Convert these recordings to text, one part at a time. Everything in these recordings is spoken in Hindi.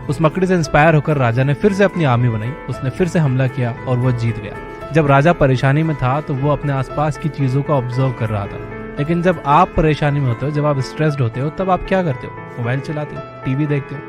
उस मकड़ी से इंस्पायर होकर राजा ने फिर से अपनी आर्मी बनाई, उसने फिर से हमला किया और वो जीत गया। जब राजा परेशानी में था तो वो अपने आसपास की चीजों का ऑब्जर्व कर रहा था। लेकिन जब आप परेशानी में होते हो, जब आप स्ट्रेस्ड होते हो, तब आप क्या करते हो? मोबाइल चलाते हो, टीवी देखते हो,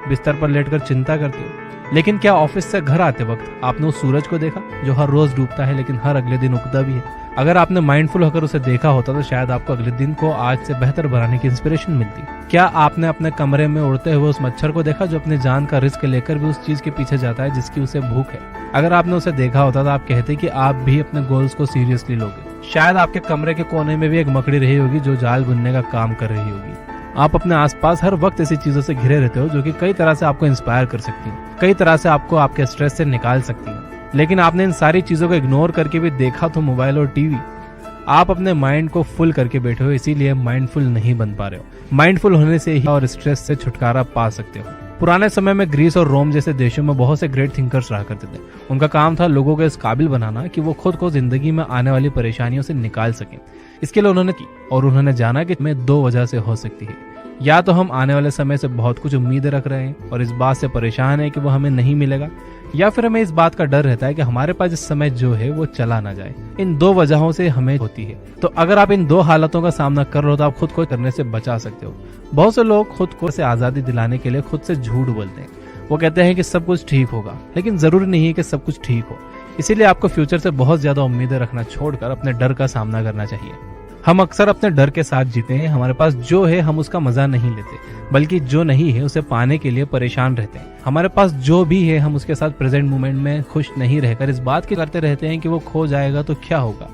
बिस्तर पर लेटकर चिंता करते हो। लेकिन क्या ऑफिस से घर आते वक्त आपने उस सूरज को देखा जो हर रोज डूबता है लेकिन हर अगले दिन उगता भी है? अगर आपने माइंडफुल होकर उसे देखा होता तो शायद आपको अगले दिन को आज से बेहतर बनाने की इंस्पिरेशन मिलती। क्या आपने अपने कमरे में उड़ते हुए उस मच्छर को देखा जो अपनी जान का रिस्क लेकर भी उस चीज के पीछे जाता है जिसकी उसे भूख है? अगर आपने उसे देखा होता तो आप कहते कि आप भी अपने गोल्स को सीरियसली लोगे। शायद आपके कमरे के कोने में भी एक मकड़ी रही होगी जो जाल बुनने का काम कर रही होगी। आप अपने आसपास हर वक्त ऐसी चीजों से घिरे रहते हो जो कि कई तरह से आपको इंस्पायर कर सकती हैं, कई तरह से आपको आपके स्ट्रेस से निकाल सकती हैं। लेकिन आपने इन सारी चीजों को इग्नोर करके भी देखा तो मोबाइल और टीवी। आप अपने माइंड को फुल करके बैठे हो, इसीलिए माइंडफुल नहीं बन पा रहे हो। माइंडफुल होने से ही और स्ट्रेस से छुटकारा पा सकते हो। पुराने समय में ग्रीस और रोम जैसे देशों में बहुत से ग्रेट थिंकर्स रहा करते थे। उनका काम था लोगों को इस काबिल बनाना कि वो खुद को जिंदगी में आने वाली परेशानियों से निकाल सकें। इसके लिए उन्होंने की और उन्होंने जाना कि हमें दो वजह से हो सकती है। या तो हम आने वाले समय से बहुत कुछ उम्मीदें रख रहे हैं और इस बात से परेशान है कि वो हमें नहीं मिलेगा, या फिर हमें इस बात का डर रहता है कि हमारे पास इस समय जो है वो चला ना जाए। इन दो वजहों से हमें होती है। तो अगर आप इन दो हालतों का सामना कर रहे हो तो आप खुद को करने से बचा सकते हो। बहुत से लोग खुद को से आजादी दिलाने के लिए खुद से झूठ बोलते हैं। वो कहते हैं कि सब कुछ ठीक होगा, लेकिन जरूरी नहीं है कि सब कुछ ठीक हो। इसीलिए आपको फ्यूचर से बहुत ज्यादा उम्मीदें रखना छोड़कर अपने डर का सामना करना चाहिए। हम अक्सर अपने डर के साथ जीते हैं। हमारे पास जो है हम उसका मजा नहीं लेते, बल्कि जो नहीं है उसे पाने के लिए परेशान रहते हैं। हमारे पास जो भी है हम उसके साथ प्रेजेंट मोमेंट में खुश नहीं रहकर इस बात की करते रहते हैं कि वो खो जाएगा तो क्या होगा।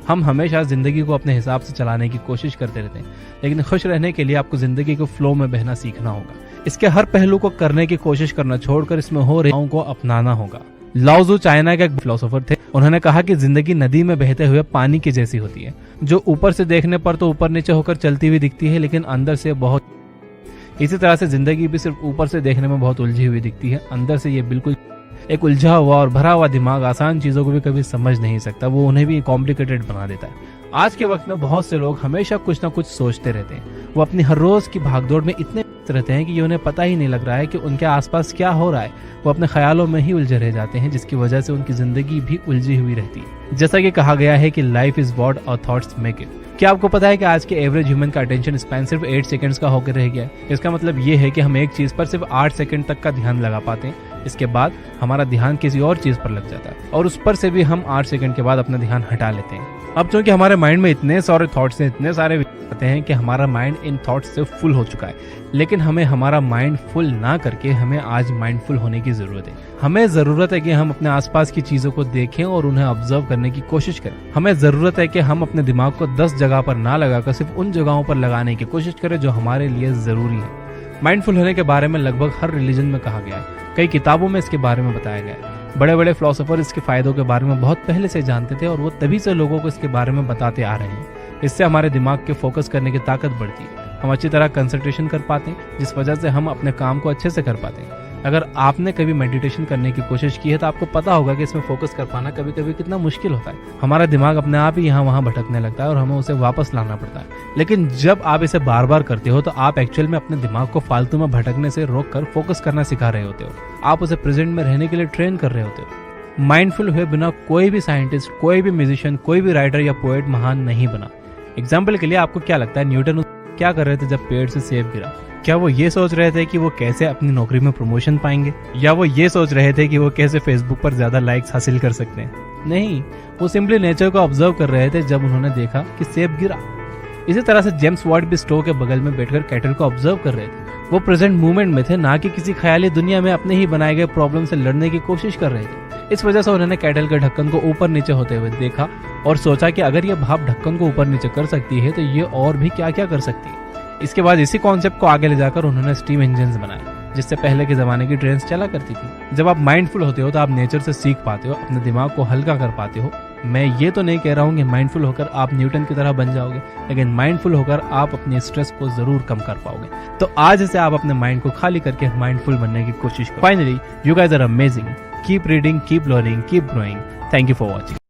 हम हमेशा जिंदगी को अपने हिसाब से चलाने की कोशिश करते रहते हैं, लेकिन खुश रहने के लिए आपको जिंदगी को फ्लो में बहना सीखना होगा। इसके हर पहलू को करने की कोशिश करना छोड़कर इसमें हो रहे को अपनाना होगा। लाओ त्ज़ू चाइना के एक फिलोसोफर थे। उन्होंने कहा कि जिंदगी नदी में बहते हुए पानी की जैसी होती है, जो ऊपर से देखने पर तो ऊपर नीचे होकर चलती हुई दिखती है, लेकिन अंदर से बहुत। इसी तरह से जिंदगी भी सिर्फ ऊपर से देखने में बहुत उलझी हुई दिखती है, अंदर से ये बिल्कुल एक उलझा हुआ और भरा हुआ दिमाग आसान चीजों को भी कभी समझ नहीं सकता, वो उन्हें भी कॉम्प्लिकेटेड बना देता है। आज के वक्त में बहुत से लोग हमेशा कुछ ना कुछ सोचते रहते हैं। वो अपनी हर रोज की भागदौड़ में इतने रहते हैं कि उन्हें पता ही नहीं लग रहा है कि उनके आसपास क्या हो रहा है। वो अपने ख्यालों में ही उलझे रह जाते हैं, जिसकी वजह से उनकी जिंदगी भी उलझी हुई रहती है। जैसा कि कहा गया है कि life is what our thoughts make it. क्या आपको पता है कि आज के एवरेज ह्यूमन का अटेंशन स्पैन सिर्फ 8 सेकंड्स का होकर रह गया है? इसका मतलब ये है कि हम एक चीज पर सिर्फ 8 सेकंड तक का ध्यान लगा पाते हैं। इसके बाद हमारा ध्यान किसी और चीज पर लग जाता है और उस पर से भी हम 8 सेकंड के बाद अपना ध्यान हटा लेते हैं। अब चूंकि हमारे माइंड में इतने सारे थॉट्स हैं, इतने सारे आते हैं कि हमारा माइंड इन थॉट्स से फुल हो चुका है। लेकिन हमें हमारा माइंड फुल ना करके हमें आज माइंडफुल होने की जरूरत है। हमें जरूरत है कि हम अपने आसपास की चीजों को देखें और उन्हें ऑब्जर्व करने की कोशिश करें। हमें जरूरत है कि हम अपने दिमाग को 10 जगह पर ना लगाकर सिर्फ उन जगहों पर लगाने की कोशिश करें जो हमारे लिए जरूरी है। माइंडफुल होने के बारे में लगभग हर रिलीजन में कहा गया है, कई किताबों में इसके बारे में बताया गया है। बड़े बड़े फिलोसोफर इसके फायदों के बारे में बहुत पहले से जानते थे और वो तभी से लोगों को इसके बारे में बताते आ रहे हैं। इससे हमारे दिमाग के फोकस करने की ताकत बढ़ती है, हम अच्छी तरह कंसंट्रेशन कर पाते हैं, जिस वजह से हम अपने काम को अच्छे से कर पाते हैं। अगर आपने कभी मेडिटेशन करने की कोशिश की है तो आपको पता होगा कि इसमें फोकस कर पाना कभी कभी कितना मुश्किल होता है। हमारा दिमाग अपने आप ही यहाँ वहाँ भटकने लगता है और हमें उसे वापस लाना पड़ता है। लेकिन जब आप इसे बार बार करते हो तो आप एक्चुअल में अपने दिमाग को फालतू में भटकने से रोककर फोकस करना सिखा रहे होते हो। आप उसे प्रेजेंट में रहने के लिए ट्रेन कर रहे होते हो। माइंडफुल हुए बिना कोई भी साइंटिस्ट, कोई भी म्यूजिशियन, कोई भी राइटर या पोएट महान नहीं बना। एग्जाम्पल के लिए आपको क्या लगता है न्यूटन क्या कर रहे थे जब पेड़ से सेब गिरा? क्या वो ये सोच रहे थे कि वो कैसे अपनी नौकरी में प्रमोशन पाएंगे, या वो ये सोच रहे थे कि वो कैसे फेसबुक पर ज्यादा लाइक्स हासिल कर सकते हैं? नहीं, वो सिंपली नेचर को ऑब्जर्व कर रहे थे जब उन्होंने देखा कि सेब गिरा। इसी तरह से जेम्स वाट भी स्टोव के बगल में बैठकर कैटल को ऑब्जर्व कर रहे थे। वो प्रेजेंट मूवमेंट में थे, ना कि किसी ख्याली दुनिया में अपने ही बनाए गए प्रॉब्लम से लड़ने की कोशिश कर रहे थे। इस वजह से उन्होंने कैटल के ढक्कन को ऊपर नीचे होते हुए देखा और सोचा कि अगर ये भाप ढक्कन को ऊपर नीचे कर सकती है तो ये और भी क्या क्या कर सकती है। इसके बाद इसी कॉन्सेप्ट को आगे ले जाकर उन्होंने स्टीम इंजन्स बनाए, जिससे पहले के जमाने की ट्रेन्स चला करती थी। जब आप माइंडफुल होते हो तो आप नेचर से सीख पाते हो, अपने दिमाग को हल्का कर पाते हो। मैं ये तो नहीं कह रहा हूँ कि माइंडफुल होकर आप न्यूटन की तरह बन जाओगे, लेकिन माइंडफुल होकर आप अपने स्ट्रेस को जरूर कम कर पाओगे। तो आज से आप अपने माइंड को खाली करके माइंडफुल बनने की कोशिश करो। Finally, you guys are amazing. Keep reading, keep learning, keep growing. Thank you for watching.